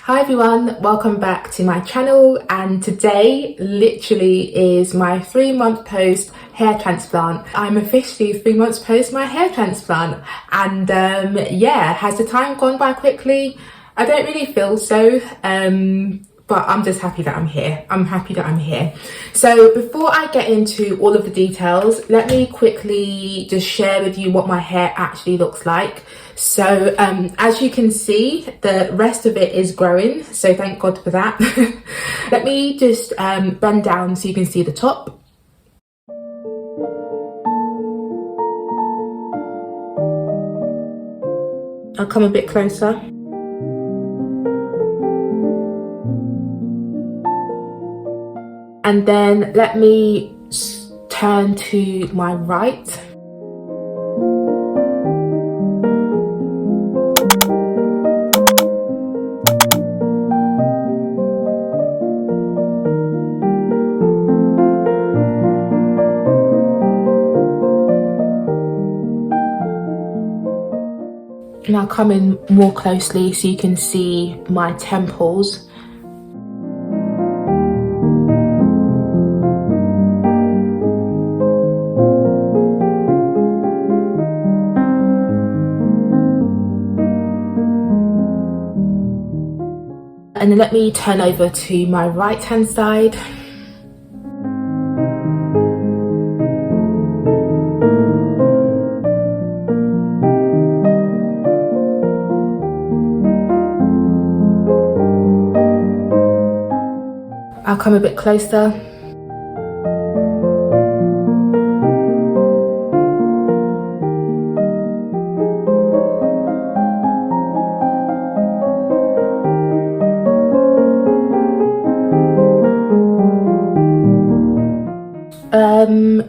Hi everyone, welcome back to my channel, and today literally is my 3-month post hair transplant. I'm officially 3 months post my hair transplant, and yeah, has the time gone by quickly? I don't really feel so, but I'm just happy that I'm here. I'm happy that I'm here. So before I get into all of the details, let me quickly just share with you what my hair actually looks like. So as you can see, the rest of it is growing, so thank God for that. Let me just bend down so you can see the top. I'll come a bit closer. And then let me turn to my right. Now come in more closely so you can see my temples. And then let me turn over to my right hand side. I'll come a bit closer.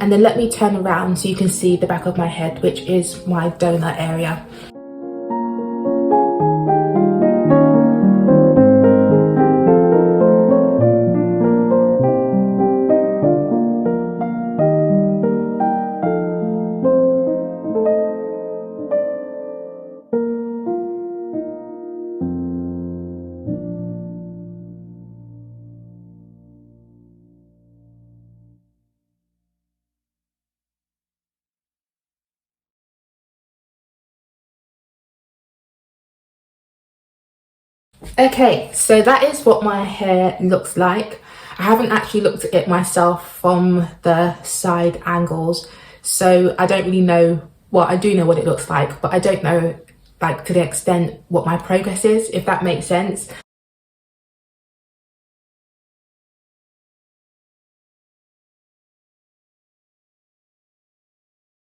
And then let me turn around so you can see the back of my head, which is my donut area. Okay, so that is what my hair looks like. I haven't actually looked at it myself from the side angles, so I don't really know. Well, I do know what it looks like, but I don't know, like, to the extent what my progress is, if that makes sense.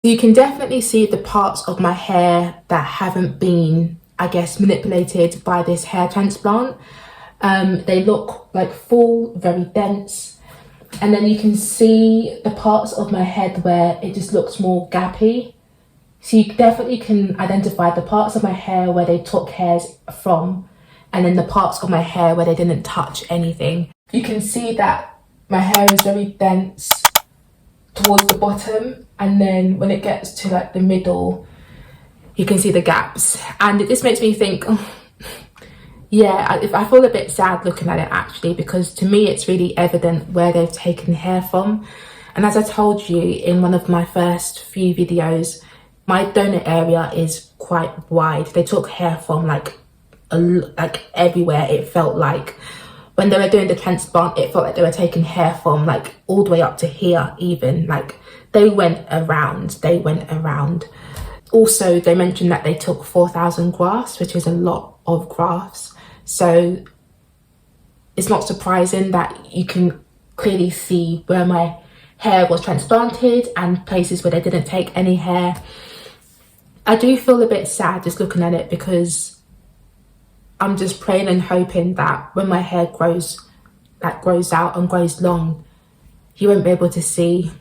You can definitely see the parts of my hair that haven't been, I guess, manipulated by this hair transplant. They look like full, very dense. And then you can see the parts of my head where it just looks more gappy. So you definitely can identify the parts of my hair where they took hairs from, and then the parts of my hair where they didn't touch anything. You can see that my hair is very dense towards the bottom, and then when it gets to like the middle, you can see the gaps. And it just makes me think, oh, yeah, I feel a bit sad looking at it actually, because to me it's really evident where they've taken hair from. And as I told you in one of my first few videos, my donut area is quite wide. They took hair from like everywhere. It felt like when they were doing the transplant, it felt like they were taking hair from like all the way up to here even. Like they went around. Also, they mentioned that they took 4,000 grafts, which is a lot of grafts. So it's not surprising that you can clearly see where my hair was transplanted and places where they didn't take any hair. I do feel a bit sad just looking at it, because I'm just praying and hoping that when my hair grows out and grows long, you won't be able to see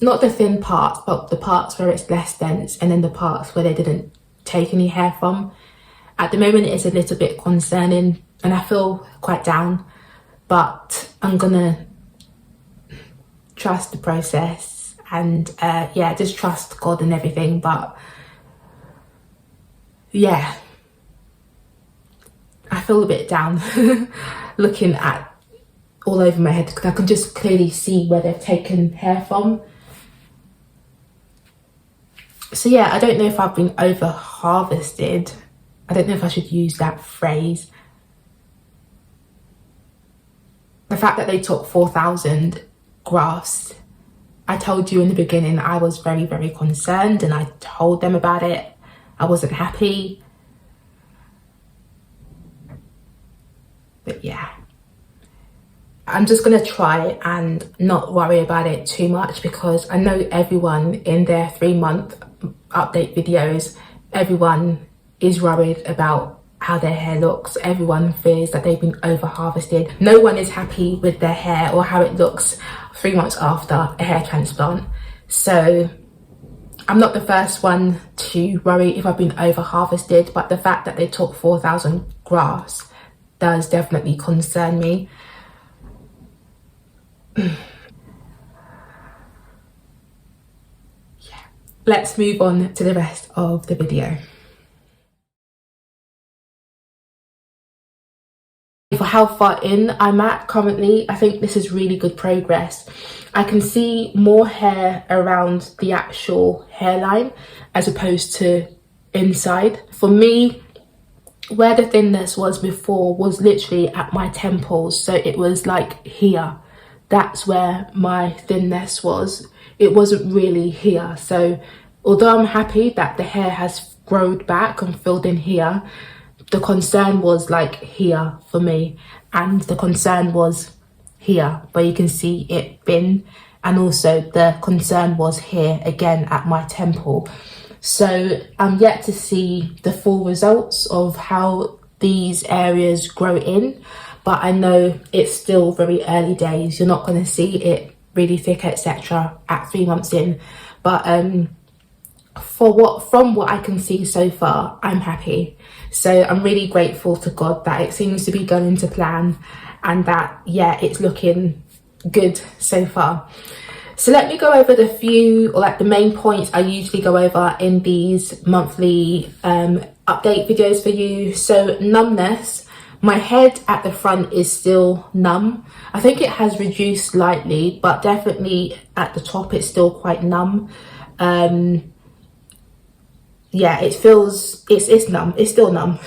not the thin parts, but the parts where it's less dense, and then the parts where they didn't take any hair from. At the moment, it's a little bit concerning and I feel quite down, but I'm gonna trust the process and yeah, just trust God and everything. But yeah, I feel a bit down looking at all over my head because I can just clearly see where they've taken hair from. So yeah, I don't know if I've been over harvested. I don't know if I should use that phrase. The fact that they took 4,000 grafts, I told you in the beginning I was very, very concerned, and I told them about it. I wasn't happy. But yeah, I'm just gonna try and not worry about it too much, because I know everyone in their 3-month update videos, everyone is worried about how their hair looks. Everyone fears that they've been over harvested. No one is happy with their hair or how it looks 3 months after a hair transplant. So I'm not the first one to worry if I've been over harvested, but the fact that they took 4,000 grafts does definitely concern me. Yeah. Let's move on to the rest of the video. For how far in I'm at currently, I think this is really good progress. I can see more hair around the actual hairline as opposed to inside. For me, where the thinness was before was literally at my temples, so it was like here. That's where my thinness was. It wasn't really here. So although I'm happy that the hair has grown back and filled in here, the concern was like here for me, and the concern was here where you can see it thin, and also the concern was here again at my temple. So I'm yet to see the full results of how these areas grow in, but I know it's still very early days. You're not going to see it really thick, etc. at 3 months in, but from what I can see so far, I'm happy. So I'm really grateful to God that it seems to be going to plan, and that, yeah, it's looking good so far. So let me go over the few, or like the main points I usually go over in these monthly update videos for you. So numbness, my head at the front is still numb. I think it has reduced slightly, but definitely at the top it's still quite numb. Yeah, it feels, it's numb, it's still numb.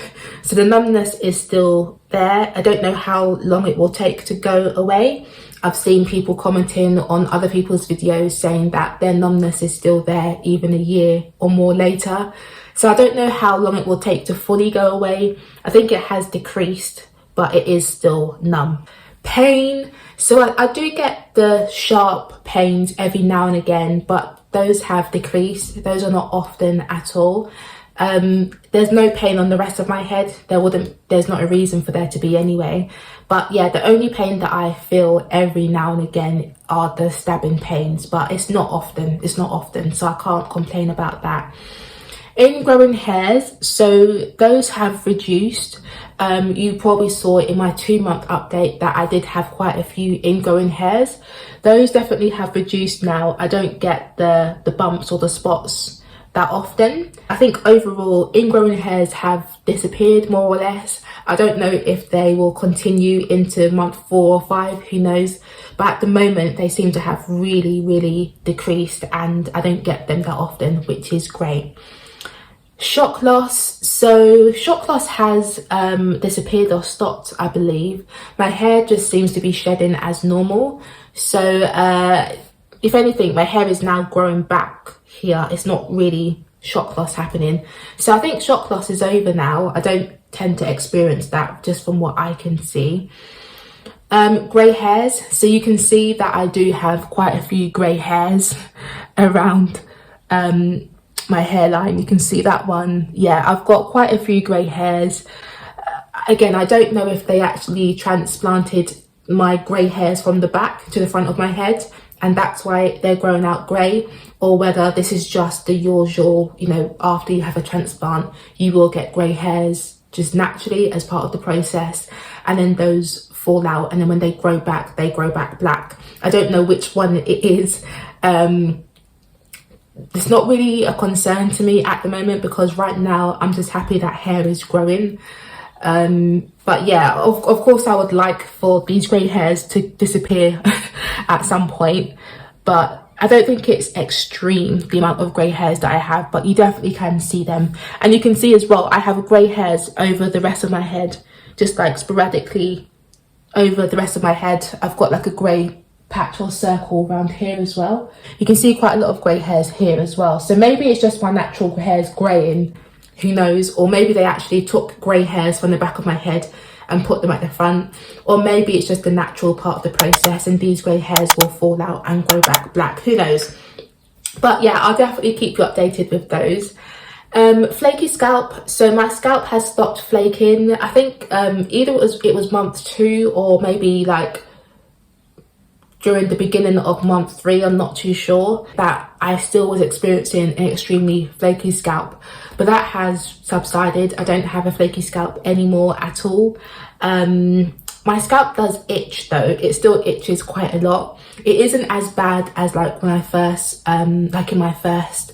So the numbness is still there. I don't know how long it will take to go away. I've seen people commenting on other people's videos saying that their numbness is still there even a year or more later. So I don't know how long it will take to fully go away. I think it has decreased, but it is still numb. Pain, so I do get the sharp pains every now and again, but those have decreased. Those are not often at all. There's no pain on the rest of my head. There's not a reason for there to be anyway. But yeah, the only pain that I feel every now and again are the stabbing pains, but it's not often, so I can't complain about that. Ingrowing hairs, so those have reduced. You probably saw in my 2-month update that I did have quite a few ingrowing hairs. Those definitely have reduced now. I don't get the bumps or the spots that often. I think overall ingrowing hairs have disappeared more or less. I don't know if they will continue into month 4 or 5, who knows, but at the moment they seem to have really decreased, and I don't get them that often, which is great. Shock loss, so shock loss has disappeared or stopped, I believe. My hair just seems to be shedding as normal. So if anything, my hair is now growing back here. It's not really shock loss happening. So I think shock loss is over now. I don't tend to experience that, just from what I can see. Grey hairs, so you can see that I do have quite a few grey hairs around my hairline. You can see that one. Yeah, I've got quite a few grey hairs. Again, I don't know if they actually transplanted my grey hairs from the back to the front of my head, and that's why they're growing out grey, or whether this is just the usual, you know, after you have a transplant you will get grey hairs just naturally as part of the process, and then those fall out, and then when they grow back black. I don't know which one it is. It's not really a concern to me at the moment, because right now I'm just happy that hair is growing. But yeah, of course I would like for these grey hairs to disappear at some point, but I don't think it's extreme, the amount of grey hairs that I have, but you definitely can see them. And you can see as well, I have grey hairs over the rest of my head, just like sporadically over the rest of my head. I've got like a grey patch or circle around here as well. You can see quite a lot of grey hairs here as well. So maybe it's just my natural hairs greying, who knows? Or maybe they actually took grey hairs from the back of my head and put them at the front, or maybe it's just the natural part of the process and these grey hairs will fall out and grow back black, who knows? But yeah, I'll definitely keep you updated with those. Flaky scalp, so my scalp has stopped flaking. I think either it was month 2 or maybe like during the beginning of month 3, I'm not too sure, that I still was experiencing an extremely flaky scalp, but that has subsided. I don't have a flaky scalp anymore at all. My scalp does itch though, it still itches quite a lot. It isn't as bad as like when I first, like in my first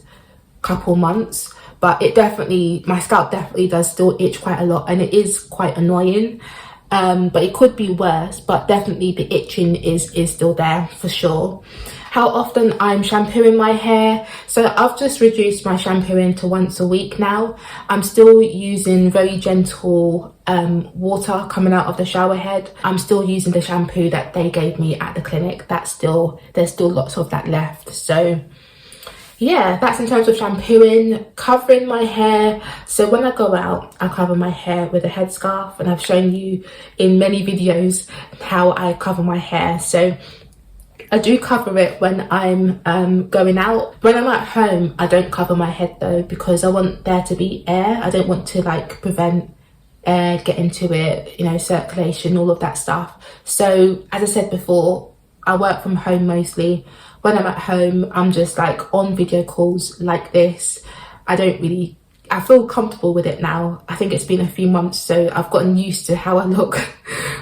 couple months, but it definitely, my scalp definitely does still itch quite a lot and it is quite annoying. But it could be worse, but definitely the itching is still there for sure. How often I'm shampooing my hair, so I've just reduced my shampooing to once a week now. I'm still using very gentle water coming out of the shower head. I'm still using the shampoo that they gave me at the clinic. There's still lots of that left. So yeah, that's in terms of shampooing. Covering my hair, so when I go out I cover my hair with a headscarf, and I've shown you in many videos how I cover my hair. So I do cover it when I'm going out. When I'm at home I don't cover my head though, because I want there to be air. I don't want to like prevent air getting to it, you know, circulation, all of that stuff. So as I said before, I work from home mostly. When I'm at home, I'm just like on video calls like this. I feel comfortable with it now. I think it's been a few months, so I've gotten used to how I look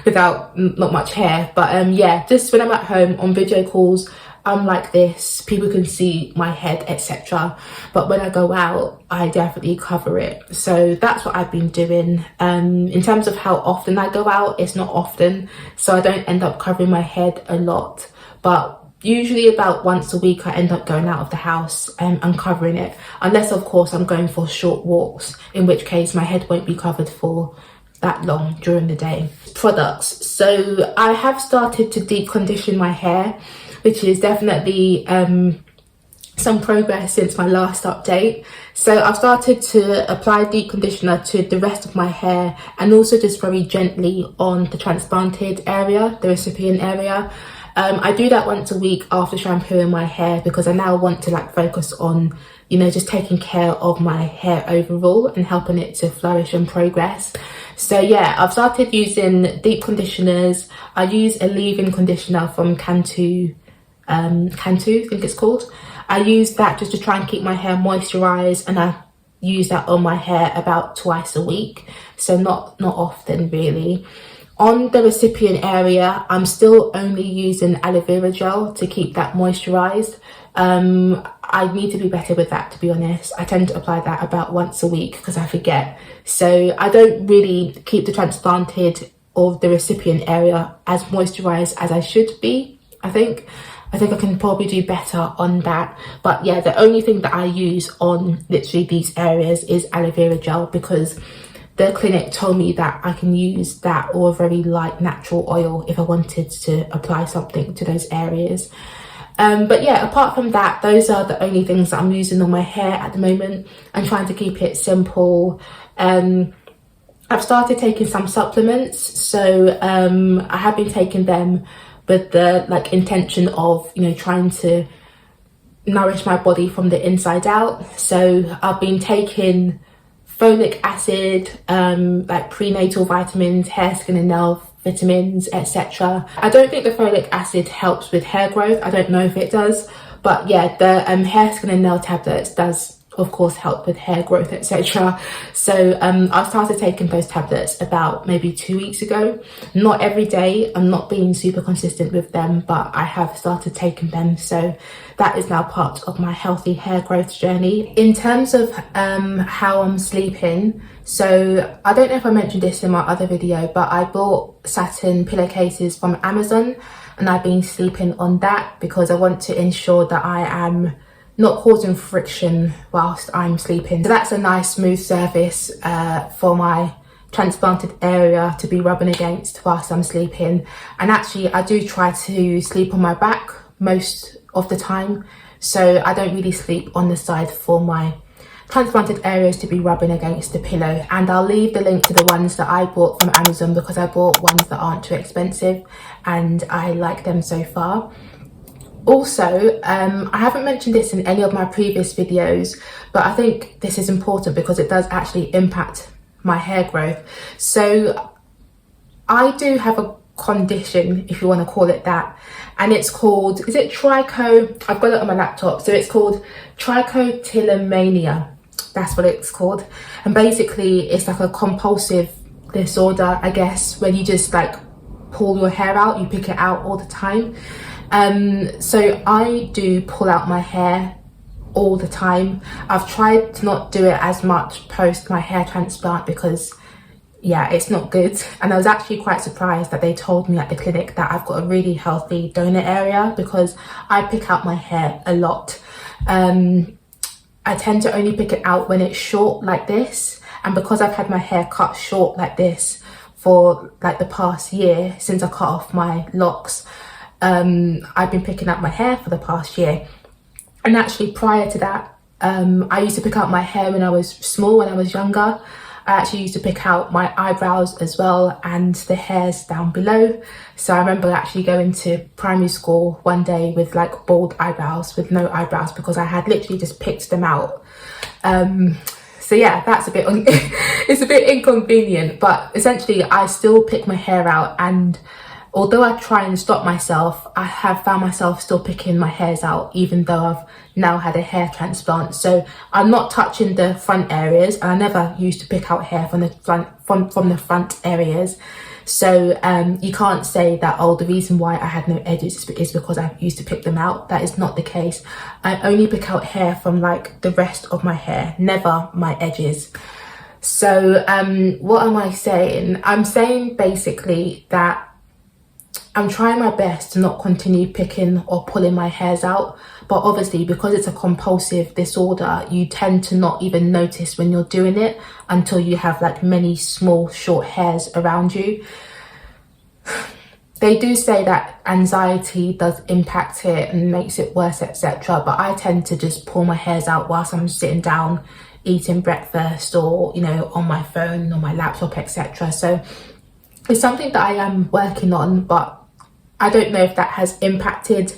without not much hair. But yeah, just when I'm at home on video calls, I'm like this. People can see my head, etc. But when I go out, I definitely cover it. So that's what I've been doing. In terms of how often I go out, it's not often, so I don't end up covering my head a lot. But usually about once a week I end up going out of the house and covering it, unless of course I'm going for short walks, in which case my head won't be covered for that long during the day. Products, so I have started to deep condition my hair, which is definitely some progress since my last update. So I've started to apply deep conditioner to the rest of my hair, and also just very gently on the transplanted area, the recipient area. I do that once a week after shampooing my hair, because I now want to like focus on, you know, just taking care of my hair overall and helping it to flourish and progress. So yeah, I've started using deep conditioners. I use a leave-in conditioner from Cantu, I think it's called. I use that just to try and keep my hair moisturized, and I use that on my hair about twice a week, so not often really. On the recipient area, I'm still only using aloe vera gel to keep that moisturized. I need to be better with that, to be honest. I tend to apply that about once a week because I forget. So I don't really keep the transplanted or the recipient area as moisturized as I should be, I think. I think I can probably do better on that. But yeah, the only thing that I use on literally these areas is aloe vera gel, because the clinic told me that I can use that or a very light natural oil if I wanted to apply something to those areas. But yeah, apart from that, those are the only things that I'm using on my hair at the moment. I'm trying to keep it simple. I've started taking some supplements, so I have been taking them with the like intention of, you know, trying to nourish my body from the inside out. So I've been taking folic acid, like prenatal vitamins, hair, skin and nail vitamins, etc. I don't think the folic acid helps with hair growth. I don't know if it does, but yeah, the hair, skin and nail tablets does of course help with hair growth, etc. So I started taking those tablets about maybe 2 weeks ago. Not every day, I'm not being super consistent with them, but I have started taking them, so that is now part of my healthy hair growth journey. In terms of how I'm sleeping, so I don't know if I mentioned this in my other video, but I bought satin pillowcases from Amazon, and I've been sleeping on that because I want to ensure that I am not causing friction whilst I'm sleeping. So that's a nice smooth surface for my transplanted area to be rubbing against whilst I'm sleeping. And actually I do try to sleep on my back most of the time, so I don't really sleep on the side for my transplanted areas to be rubbing against the pillow. And I'll leave the link to the ones that I bought from Amazon because I bought ones that aren't too expensive and I like them so far. Also, I haven't mentioned this in any of my previous videos, but I think this is important because it does actually impact my hair growth. So I do have a condition, if you want to call it that, and it's called, is it I've got it on my laptop, so it's called Trichotillomania. That's what it's called. And basically it's like a compulsive disorder, I guess, when you just like pull your hair out, you pick it out all the time. So I do pull out my hair all the time. I've tried to not do it as much post my hair transplant because yeah, it's not good. And I was actually quite surprised that they told me at the clinic that I've got a really healthy donor area because I pick out my hair a lot. I tend to only pick it out when it's short like this, and because I've had my hair cut short like this for like the past year since I cut off my locks, I've been picking out my hair for the past year. And actually prior to that, I used to pick out my hair when I was small, when I was younger. I actually used to pick out my eyebrows as well and the hairs down below. So I remember actually going to primary school one day with like bald eyebrows, with no eyebrows, because I had literally just picked them out. So yeah, that's a bit it's a bit inconvenient, but essentially I still pick my hair out, and although I try and stop myself, I have found myself still picking my hairs out even though I've now had a hair transplant. So I'm not touching the front areas, and I never used to pick out hair from the front areas. So you can't say that, oh, the reason why I had no edges is because I used to pick them out. That is not the case. I only pick out hair from like the rest of my hair, never my edges. So what am I saying? I'm saying basically that I'm trying my best to not continue picking or pulling my hairs out, but obviously because it's a compulsive disorder, you tend to not even notice when you're doing it until you have like many small short hairs around you. They do say that anxiety does impact it and makes it worse, etc., but I tend to just pull my hairs out whilst I'm sitting down eating breakfast, or you know, on my phone or my laptop, etc. So it's something that I am working on, but I don't know if that has impacted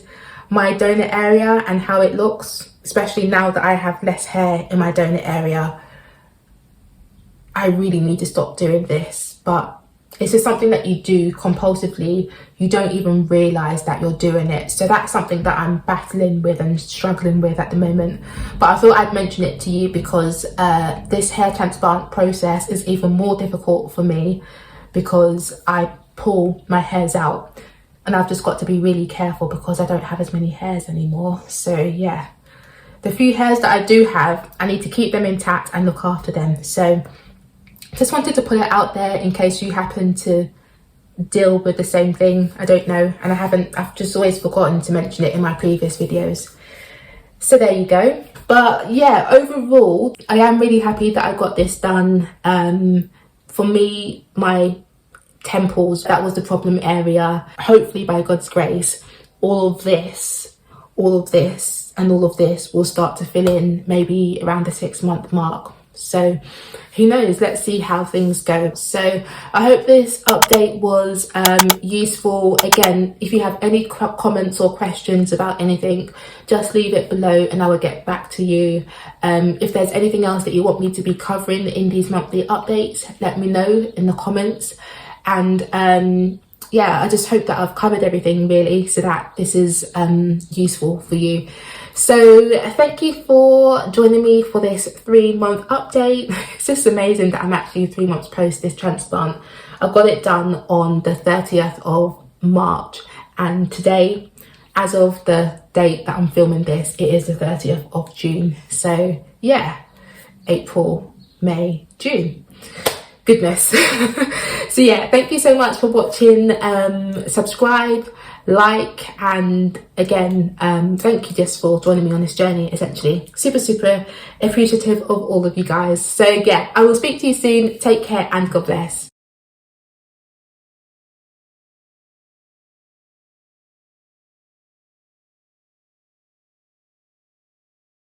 my donor area and how it looks, especially now that I have less hair in my donor area. I really need to stop doing this, but it's just something that you do compulsively. You don't even realise that you're doing it. So that's something that I'm battling with and struggling with at the moment. But I thought I'd mention it to you because this hair transplant process is even more difficult for me because I pull my hairs out, and I've just got to be really careful because I don't have as many hairs anymore. So yeah, the few hairs that I do have, I need to keep them intact and look after them. So just wanted to put it out there in case you happen to deal with the same thing. I don't know, and I've just always forgotten to mention it in my previous videos. So there you go. But yeah, overall I am really happy that I got this done. For me, my temples, that was the problem area. Hopefully by God's grace, all of this and all of this will start to fill in maybe around the 6-month mark. So who knows, let's see how things go. So I hope this update was useful. Again, if you have any comments or questions about anything, just leave it below and I will get back to you. If there's anything else that you want me to be covering in these monthly updates, let me know in the comments. And yeah, I just hope that I've covered everything really, so that this is useful for you. So thank you for joining me for this 3-month update. It's just amazing that I'm actually 3 months post this transplant. I got it done on the 30th of March, and today, as of the date that I'm filming this, it is the 30th of June. So yeah, April, May, June. Goodness. So yeah, thank you so much for watching. Subscribe, like, and again, thank you just for joining me on this journey, essentially. Super appreciative of all of you guys. So yeah, I will speak to you soon. Take care and God bless.